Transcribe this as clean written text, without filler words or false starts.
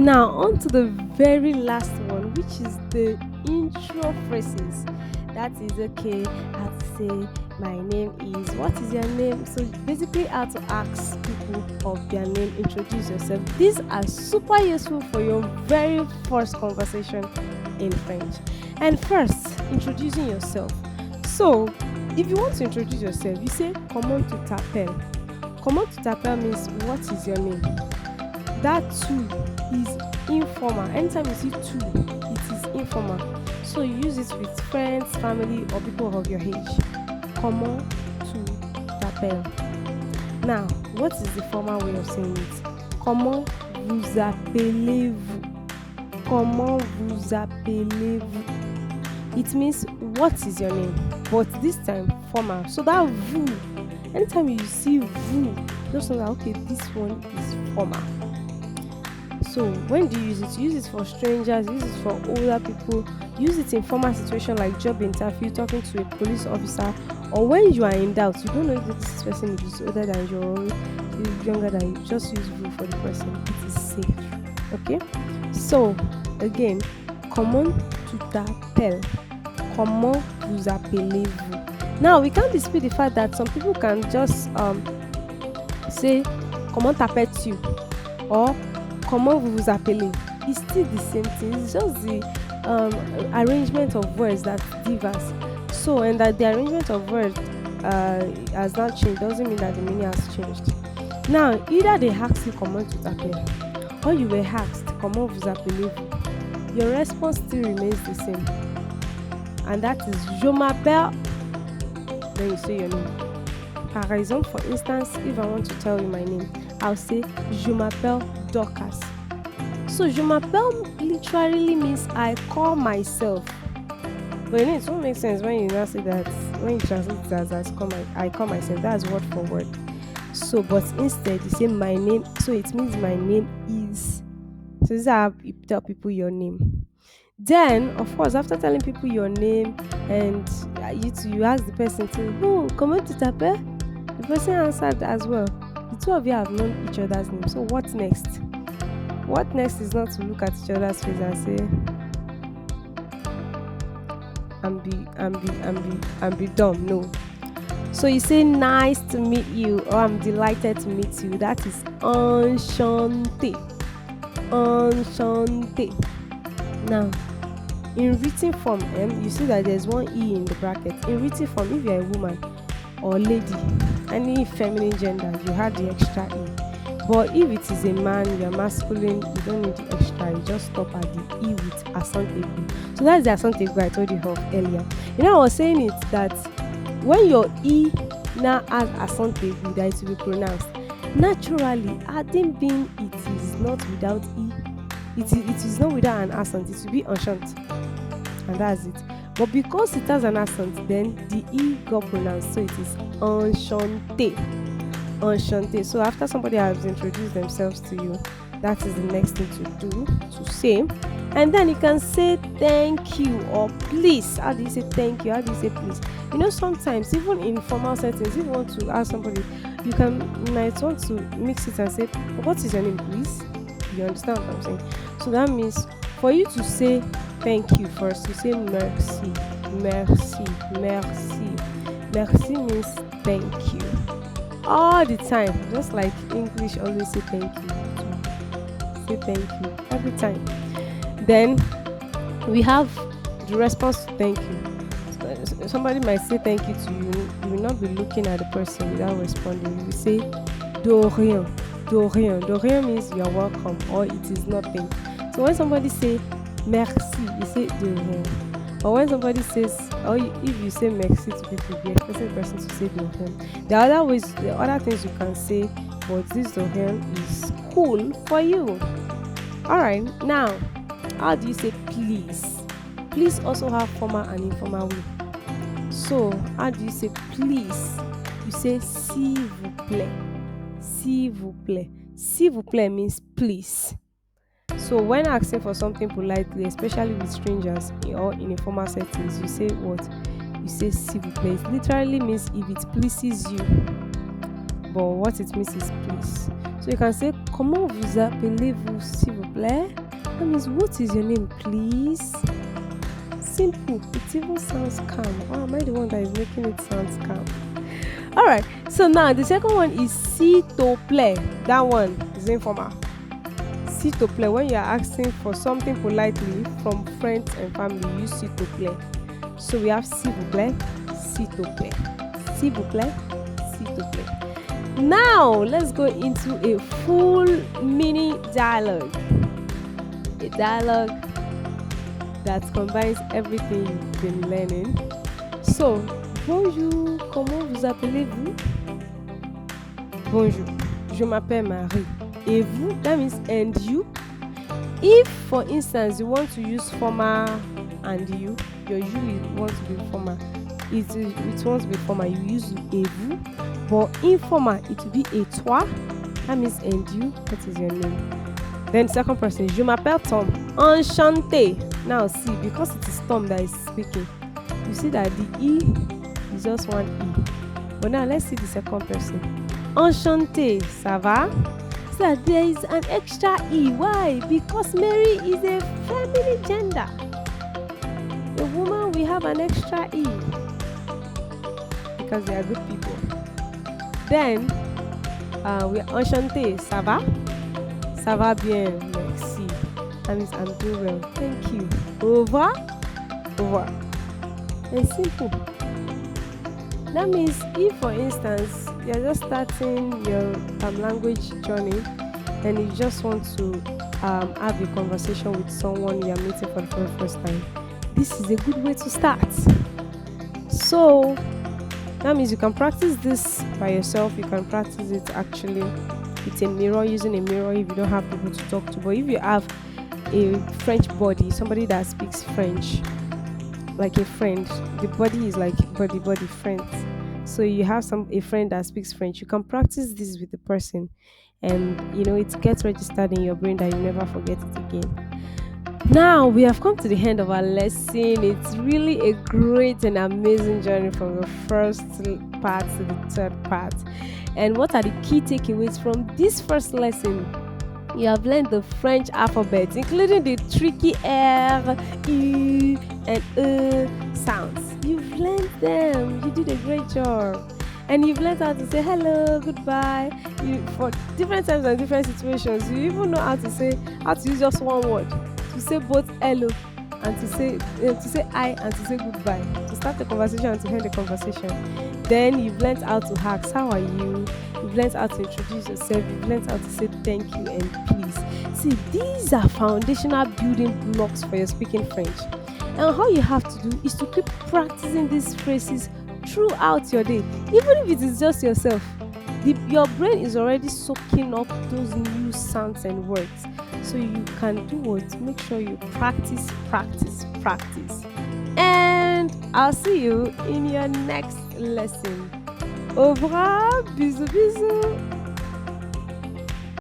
Now, on to the very last one, which is the intro phrases. That is okay. I have to say, my name is, what is your name? So, basically, how to ask people of their name, introduce yourself. These are super useful for your very first conversation in French. And first, introducing yourself. So, if you want to introduce yourself, you say, comment tu t'appelles. Comment tu t'appelles means, what is your name? That too is informal. Anytime you see two, it is informal. So you use it with friends, family, or people of your age. Comment tu t'appelles. Now, what is the formal way of saying it? Comment vous appelez-vous? Comment vous appelez-vous? It means what is your name, but this time formal. So that vous, anytime you see vous, just know that okay, this one is formal. So when do you use it? Use it for strangers, use it for older people, use it in formal situation like job interview, talking to a police officer, or when you are in doubt, you don't know if this person is older than you or is younger than you, just use vous for the person. It is safe. Okay? So again, comment tu t'appelles? Comment vous appelez-vous? Now we can't dispute the fact that some people can just say comment t'appelles-tu or comment vous vous appelez. It's still the same thing. It's just the arrangement of words that differs. So, and that the arrangement of words has not changed doesn't mean that the meaning has changed. Now, either they ask you comment tu t'appelles or you were asked comment vous appelez-vous, your response still remains the same. And that is je m'appelle, then you say your name. Par exemple, for instance, if I want to tell you my name, I'll say je m'appelle Dorcas. So je m'appelle literally means I call myself. But it won't make sense when you now say that, when you translate it as I call myself, that's word for word. So, but instead you say my name, so it means my name is. So this is how you tell people your name. Then, of course, after telling people your name and you ask the person to, oh, comment tu t'appelles? The person answered as well. The two of you have known each other's name. So what next? What next is not to look at each other's face and say, I'm be dumb. No. So you say nice to meet you or I'm delighted to meet you. That is enchanté. Enchanté. Now, in written form, you see that there's one E in the bracket. In written form, if you're a woman or lady, any feminine gender, you have the extra E. But if it is a man, you're masculine, you don't need the extra. You just stop at the E with accent aigu. So that's the accent aigu I told you of earlier. You know, I was saying it that when your E now has accent aigu that it will be pronounced, naturally, adding being it is not without E. It is not without an accent. It will be enchant. And that's it. But because it has an accent, then the E got pronounced. So it is enchanté. Enchanté. So after somebody has introduced themselves to you, that is the next thing to do, to say. And then you can say thank you or please. How do you say thank you? How do you say please? You know, sometimes even in formal settings, if you want to ask somebody, you might want to mix it and say, what is your name, please? You understand what I'm saying? So that means for you to say thank you first, you say merci, merci, merci. Merci means thank you. All the time, just like English always say thank you. Say thank you every time. Then we have the response to thank you. Somebody might say thank you to you. You will not be looking at the person without responding. You will say de rien, de rien. De rien means you are welcome or it is nothing. So when somebody say merci, you say de rien. Or when somebody says, or if you say merci to people, you're expecting the person to say de rien. The other things you can say, but this de rien is cool for you. Alright, now, how do you say please? Please also have formal and informal way. So, how do you say please? You say s'il vous plaît. S'il vous plaît. S'il vous plaît means please. So when asking for something politely, especially with strangers or in informal settings, you say what? You say s'il vous plaît. It literally means if it pleases you. But what it means is please. So you can say comment vous appelez-vous, s'il vous plaît? That means, what is your name, please? Simple. It even sounds calm. Or am I the one that is making it sound calm? Alright, so now the second one is s'il te plaît. That one is informal. S'il te plaît, when you are asking for something politely from friends and family, you use s'il te plaît. So we have s'il vous plaît, s'il te plaît, s'il vous plaît, s'il te plaît. Now let's go into a full mini dialogue. A dialogue that combines everything you've been learning. So, bonjour, comment vous appelez-vous? Bonjour, je m'appelle Marie. Et vous? That means and you. If, for instance, you want to use formal and you usually want to be formal. It wants to be formal, you use et vous. But informal, it will be et toi. That means and you. What is your name? Then second person, je m'appelle Tom. Enchanté. Now see, because it is Tom that is speaking, you see that the E is just one E. But now let's see the second person. Enchanté, ça va? So there is an extra E. Why? Because Mary is a feminine gender. A woman, we have an extra E. Because they are good people. Then, we are enchanté, ça va? Ça va bien, merci. That means I'm doing well. Thank you. Au revoir. Au revoir. It's simple. That means if, for instance, you're just starting your language journey and you just want to have a conversation with someone you're meeting for the very first time, this is a good way to start. So, that means you can practice this by yourself. You can practice it actually with a mirror, using a mirror if you don't have people to talk to. But if you have a French body, somebody that speaks French, like a friend, the body is like body friends. So you have a friend that speaks French, you can practice this with the person, and it gets registered in your brain that you never forget it again. Now we have come to the end of our lesson. It's really a great and amazing journey from the first part to the third part. And what are the key takeaways from this first lesson? You have learned the French alphabet, including the tricky R, E, and sounds. You've learned them. You did a great job. And you've learned how to say hello, goodbye. For different times and different situations, you even know how to use just one word to say both hello and to say hi and to say goodbye, to start the conversation and to end the conversation. Then you've learned how to ask, how are you? You've learned how to introduce yourself. You've learned how to say thank you and please. See, these are foundational building blocks for your speaking French. And all you have to do is to keep practicing these phrases throughout your day. Even if it is just yourself, your brain is already soaking up those new sounds and words. So you can do what? Make sure you practice. And I'll see you in your next lesson. Au revoir, bisous bisous.